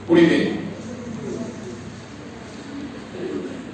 পুরীতে।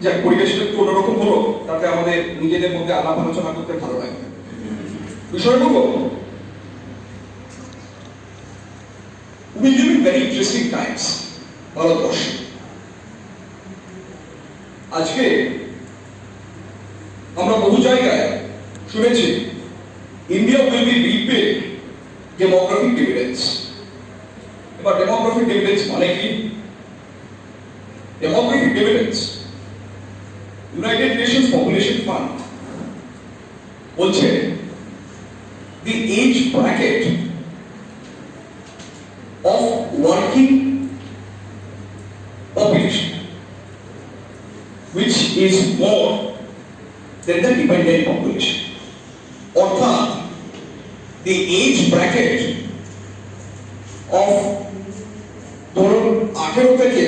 যাক, পরিবেশটা একটু অন্যরকম হলো, তাতে আমাদের নিজেদের মধ্যে আলাপ আলোচনা করতে ভালো লাগে। বিষয় হলো we live in very interesting times ভারতবর্ষে। আজকে আমরা বহু জায়গায় শুনেছি India will be reaping demographic dividends। এবার demographic dividends মানে কি? demographic dividends United Nations Population Fund বলছে the age bracket of working population which is more than the dependent population, অর্থাৎ the age bracket of ধরুন 18 থেকে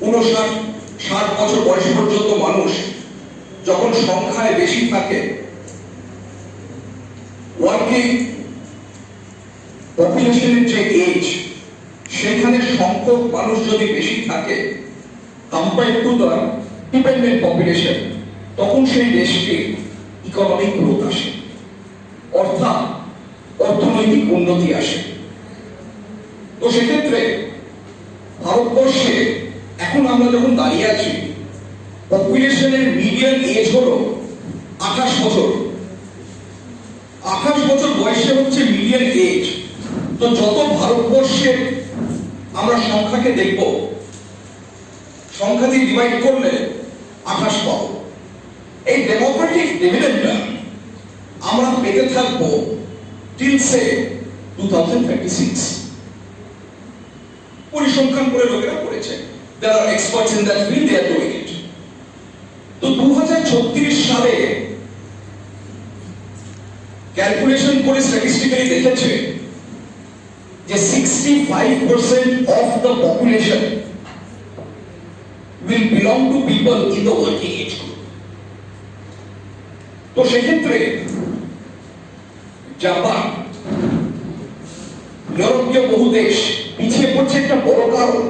59-60 বছর বয়স পর্যন্ত মানুষ যখন সংখ্যায় বেশি থাকে, ওয়ার্কিং পপুলেশনের যে এজ সেখানে সংখ্যক মানুষ যদি বেশি থাকে compare to the dependent population, তখন সেই দেশটির ইকোনমিক গ্রোথ আসে, অর্থাৎ অর্থনৈতিক উন্নতি আসে। তো সেক্ষেত্রে ভারতবর্ষে এখন আমরা যখন দাঁড়িয়ে আছি, পপুলেশনের মিডিয়ান এজ হলো 28 বছর। 28 বছর বয়সে হচ্ছে মিডিয়ান এজ। তো যত ভারতবর্ষে আমরা সংখ্যাকে দেখব, সংখ্যা দিয়ে ডিভাইড করলে 28 পাবো। এই ডেমোক্রেটিক ডিভিডেন্ডটা আমরা পেতে থাকবো টিল সে 2036। পরিসংখ্যান করে লোকেরা করেছে, there are experts in that field, they are doing it। তো 2036 সালে ক্যালকুলেশন করে স্ট্যাটিস্টিক্যালি দেখেছে যে 65% of the population will belong to people in the working age group। তো সেক্ষেত্রে জাপান, ইউরোপীয় বহু দেশ পিছিয়ে পড়ছে। একটা বড় কারণ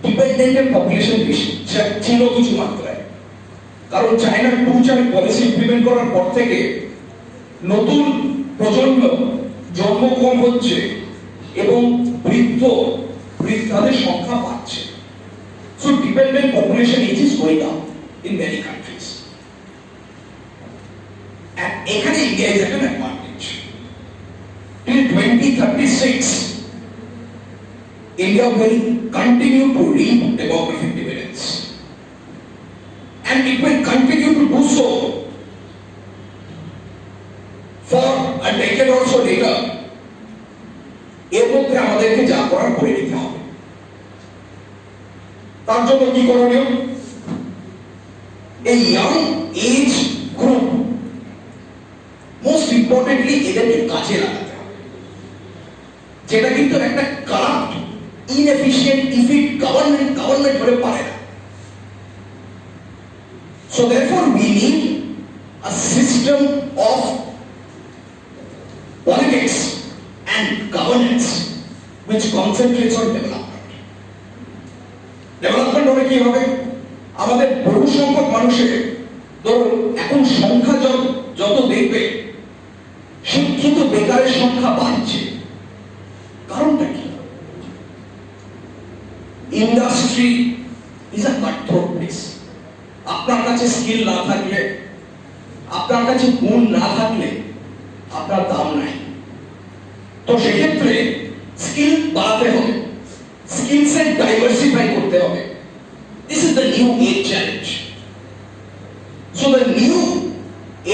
ডিপেন্ডেন্টের পপুলেশন বেশি ছিল কিছু মাত্রায়, কারণ চায়নার 2 চাইল্ড পলিসি ইমপ্লিমেন্ট করার পর থেকে নতুন প্রজন্ম জন্ম কম হচ্ছে এবং বৃদ্ধাদের সংখ্যা বাড়ছে। So dependent population age is going up in many countries. এখানে India is an advantage. Till 2036 India will continue to reap demographic dividends, and it will continue to do so for a decade or so later। এর মধ্যে আমাদেরকে যা করার করে নিতে হবে। তার জন্য কি করণীয়? এই young age group most importantly এদেরকে কাজে লাগাতে হবে, যেটা কিন্তু একটা কারাপ্ট inefficient effete government হলে পারে না। So therefore we need a system of politics and governance which concentrates on development হলে কি হবে? আমাদের বহু সংখ্যক মানুষের, ধরুন এখন সংখ্যা যত দেখবে শিক্ষিত বেকারের সংখ্যা বাড়ছে। কারণটা কি? Industry is a cutthroat place. আপনার কাছে স্কিল না থাকলে, আপনার কাছে গুণ না থাকলে আপনার দাম নাই। তো সেক্ষেত্রে স্কিল বাড়াতে হবে, স্কিল সেট ডাইভার্সিফাই করতে হবে। This is the new age challenge. So the new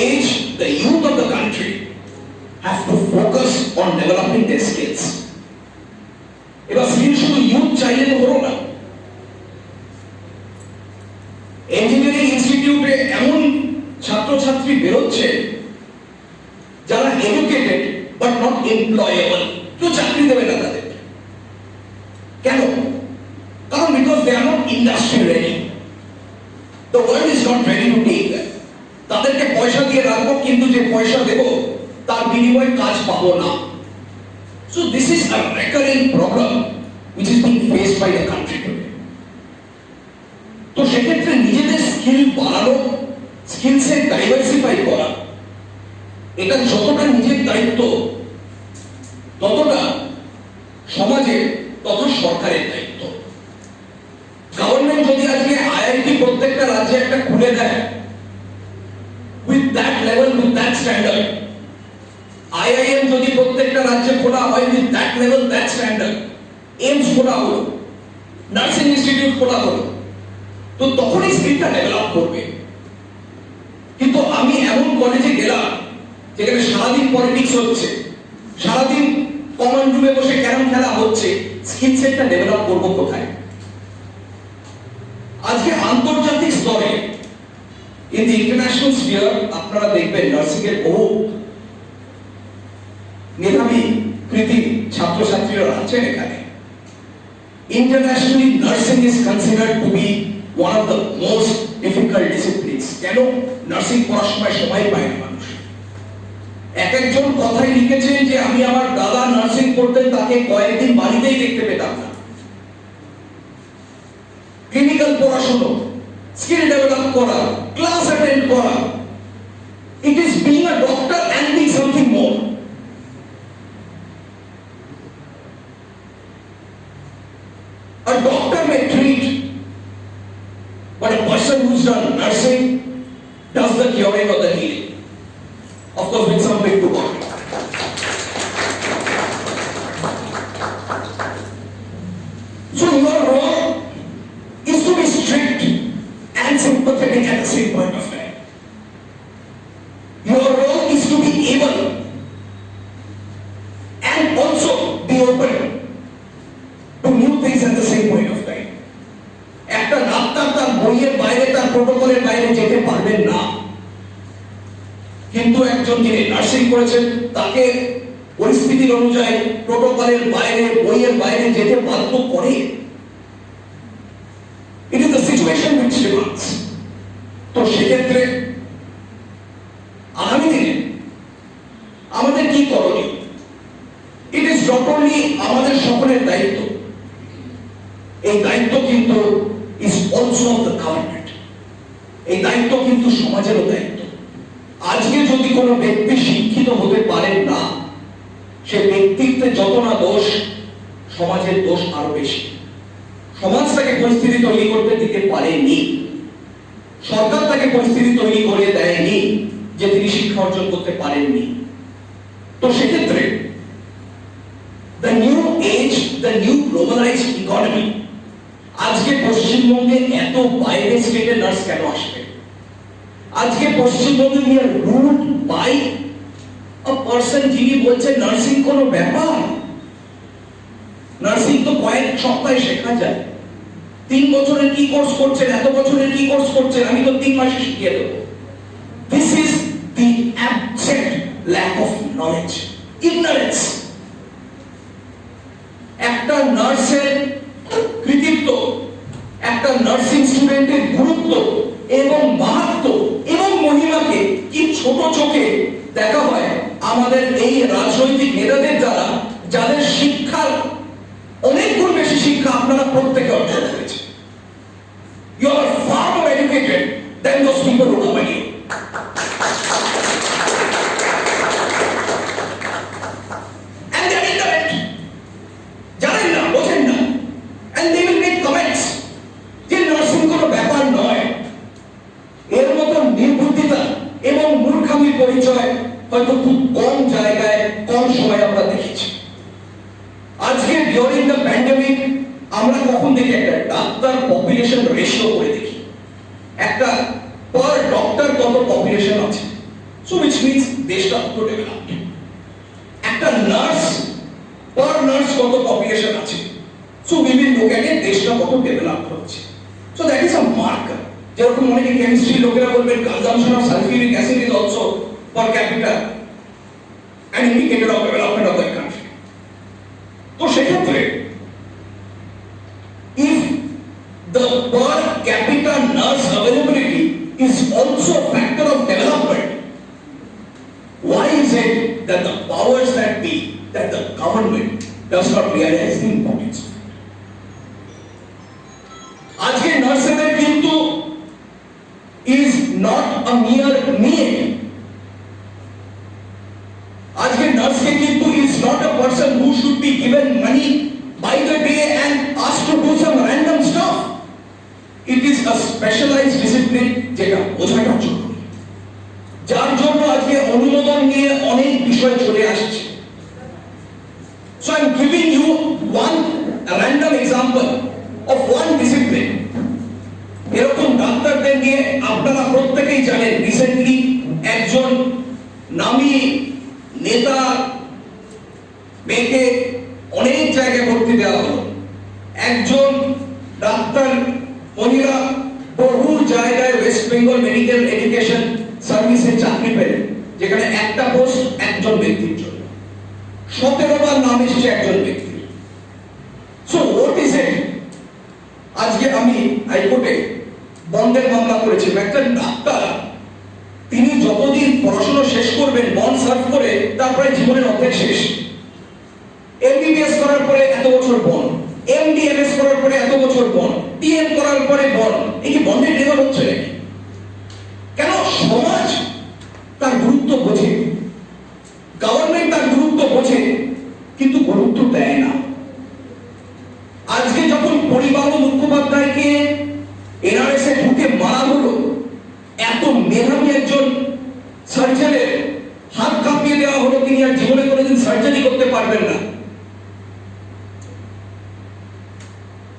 age, the youth of the country have to focus on developing their skills. এবার স্কিল শুধু ইউথ চাইলে তো হলো না। ইঞ্জিনিয়ারিং ইনস্টিটিউটে এমন ছাত্রছাত্রী বেরোচ্ছে যারা এডুকেটেড বাট নট এমপ্লয়েবল, কেউ চাকরি দেবে না তাদের। কেন? কারণ because they are not industry ready. The world is not ready to take them. তাদেরকে পয়সা দিয়ে রাখবো, কিন্তু যে পয়সা দেবো তার বিনিময়ে কাজ পাবো না। So this is a recurring problem which is being faced faced by the country today. তো সেক্ষেত্রে নিজেদের স্কিল বাড়ানো, স্কিলসে ডাইভার্সিফাই করা, এটা যতটা নিজের দায়িত্ব ততটা সমাজের তথা সরকারের দায়িত্ব। গভর্নমেন্ট যদি আজকে আইআইটি প্রত্যেকটা রাজ্যে একটা খুলে দেয় with that level, with that standard, IIM যদি প্রত্যেকটা রাজ্যে খোলা হয় with that level, that standard, AIIMS খোলা হলো, নার্সিং ইনস্টিটিউট খোলা হলো, তো তখনই স্কিলটা ডেভেলপ করবে। কিন্তু আমি এমন কলেজে গেলাম যেখানে সারাদিন পলিটিক্স হচ্ছে, সারাদিন কমন রুমে বসে ক্যারম খেলা হচ্ছে, স্কিল সেটটা ডেভেলপ করবো কোথায়? আজকে আন্তর্জাতিক স্তরে ইন দি ইন্টারন্যাশনাল স্ফিয়ার আপনারা দেখবেন নার্সিং এর বহু মেধাবী কৃতি ছাত্রছাত্রীরা আছেন এখানে। Internationally nursing is considered to be one of the most difficult disciplines. কেন? নার্সিং পড়ার সময় পায় না মানুষ। এক একজন কথাই লিখেছেন যে আমি আমার দাদা নার্সিং করতেন, তাকে কয়েকদিন বাড়িতেই দেখতে পেতাম না। ক্লিনিক্যাল পড়াশোনা, স্কিল ডেভেলপ করা, ক্লাস অ্যাটেন্ড করা, it is being a doctor and being something more. A doctor may treat, but a person who's done nursing does the curing or the healing. Of course, with some big to God. So your role is to be strict and sympathetic at the same point of time. Your role is to be able and also be open to new things at the same point of time. একটা doctor তার বইয়ের বাইরে, তার প্রোটোকলের বাইরে যেতে পারবেন না, কিন্তু একজন যিনি নার্সিং করেছেন তাকে পরিস্থিতির অনুযায়ী প্রোটোকলের বাইরে, বইয়ের বাইরে যেতে বাধ্য করে। It is the situation which demands. তো সেক্ষেত্রে আগামী দিনে আমাদের কি করণীয়? ইট ইজ নট অনলি আমাদের সকলের দায়িত্ব, এই দায়িত্ব কিন্তু is also of the government. এই দায়িত্ব কিন্তু সমাজেরও দায়িত্ব। আজকে যদি কোনো ব্যক্তি শিক্ষিত হতে পারেন না, সে ব্যক্তিত্বে যত না দোষ, সমাজের দোষ আরো বেশি। সমাজ তাকে পরিস্থিতি তৈরি করতে দিতে পারেনি, সরকার তাকে পরিস্থিতি তৈরি করে দেয়নি যে তিনি শিক্ষা অর্জন করতে পারেননি। তো সেক্ষেত্রে the new age, the new globalised economy, আজকে পশ্চিমবঙ্গে এত বাইরে স্টেটের নার্স কেন আসবে? আজকে পশ্চিমবঙ্গে we are ruled by a person যিনি বলছেন নার্সিং কোনো ব্যাপার, নার্সিং তো কয়েক সপ্তাহে শেখা যায়। 3 বছরের কি কোর্স করছেন, এত বছরের কি কোর্স করছেন, আমি তো 3 মাসে শিখিয়ে দেবো। This is the abject lack of knowledge, ignorance. একটা নার্সের কৃতিত্ব, একটা নার্সিং স্টুডেন্টের গুরুত্ব এবং মাহাত্ম্য এবং মহিমাকে কি ছোট চোখে দেখা হয় আমাদের এই রাজনৈতিক নেতাদের দ্বারা, যাদের শিক্ষার অনেক গুণ বেশি শিক্ষা আপনারা প্রত্যেকে অর্জন করেছে। You are far more educated than those people who govern you. And they are ignorant. জানেন না, বোঝেন না। And they will make comments যে নার্সিং কোনো ব্যাপার নয়। এর মতো নির্বুদ্ধিতা এবং মূর্খামির পরিচয় হয়তো খুব কম জায়গায়, কম সময় আমরা দেখেছি। আজকে ডিউরিং দ্য প্যান্ডেমিক আমরা কখন দেখি একটা ডাক্তার পপুলেশন রেশিও করে দেখি, একটা পার ডক্টর কত পপুলেশন আছে, সো which means দেশটা কত ডেভেলপড। একটা নার্স পার নার্স কত পপুলেশন আছে, so we will look at it দেশটা কত ডেভেলপ হচ্ছে। So that is a marker. যেরকম অনেকে কেমিস্ট্রি লোকেরা বলবেন consumption of sulphuric acid is also per capita an indicator of development of that country. তো সেক্ষেত্রে if the per capita nurse availability is also a factor of development, why is it that the powers that be, that the government does not realize the importance of it? a mere name. আজকে নার্সকে কিন্তু is not a person who should be given money by the day and asked to do some random stuff. It is a specialized discipline যেটা বোঝাটা জরুরি, যার জন্য আজকে অনুমোদন নিয়ে অনেক বিষয় চলে আসছে। So I'm giving you one random example of one discipline. এরকম ডাক্তারদের নিয়ে আপনারা প্রত্যেকেই জানেন, রিসেন্টলি একজন নামী নেতা মেয়েকে অনেক জায়গায় ভর্তি দেওয়া হলো। একজন ডাক্তার মহিলা বহু জায়গায় ওয়েস্ট বেঙ্গল মেডিকেল এডুকেশন সার্ভিসে চাকরি পেলেন, যেখানে একটা পোস্ট একজন ব্যক্তির জন্য, 17 বার নাম এসেছে একজন ব্যক্তির। So what is it? আজকে আমি হাইকোর্টে বন্ডের মামলা করেছি। একটা ডাক্তার, তিনি যতদিন পড়াশোনা শেষ করবেন বন্ড সার্ভ করে, তারপরে জীবনের অর্ধেক শেষ। এমবিবিএস করার পরে এত বছর বন্ড, এমডিএমএস করার পরে এত বছর বন্ড, টিএম করার পরে বন্ড। এই কি বন্ডের লেভেল হচ্ছে নাকি? কেন? সমাজ তার গুরুত্ব বোঝে, গভর্নমেন্ট তার গুরুত্ব বোঝে, কিন্তু গুরুত্ব দেয় না। আজকে যখন পরিবার মুখোপাধ্যায়কে এনআরএস এ ঢুকে মারা হলো, এত মেধাবী একজন সার্জনের হাত কাঁপিয়ে দেওয়া হলো, তিনি আর জীবনে কোনোদিন সার্জারি করতে পারবেন না।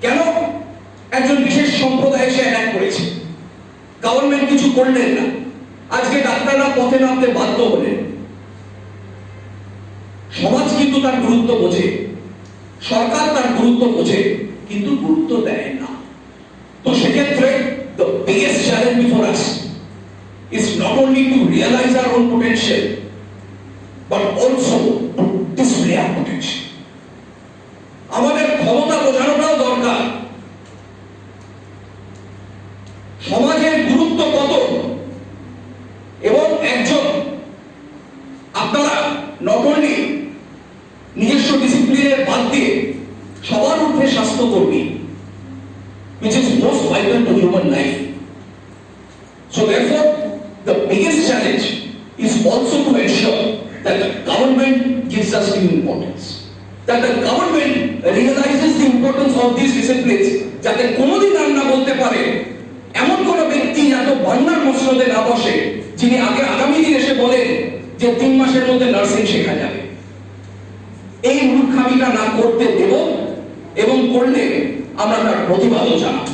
কেন? একজন বিশেষ সম্প্রদায় এসে অ্যাটাক করেছে, গভর্নমেন্ট কিছু করলেন না। আজকে ডাক্তাররা পথে নামতে বাধ্য হলেন। সমাজ কিন্তু তার গুরুত্ব বোঝে, সরকার তার গুরুত্ব বোঝে, কিন্তু গুরুত্ব দেয় না। তো সেক্ষেত্রে the biggest challenge before us is not only to realize our own potential but also to display our potential. আমাদের ক্ষমতা বোঝানোটাও দরকার। সমাজের গুরুত্ব কত, এবং একজন আপনারা নট অনলি নিজস্ব ডিসিপ্লিনের বাদ দিয়ে সবার ঊর্ধ্বে স্বাস্থ্যকর্মী, which is most vital to human life. So therefore, the biggest challenge is also to ensure that the government gives us due importance, that the government realizes the importance of these disciplines, যাতে কোনোদিন আর না বলতে পারে এমন কোন ব্যক্তি এত বান্নার মসনদে না বসে, যিনি আগামী দিন এসে বলেন যে 3 মাসের মধ্যে নার্সিং শেখা যাবে। এই মূর্খামিটা না করতে দেব, এবং করলে আমরা তার প্রতিবাদও জানাবো।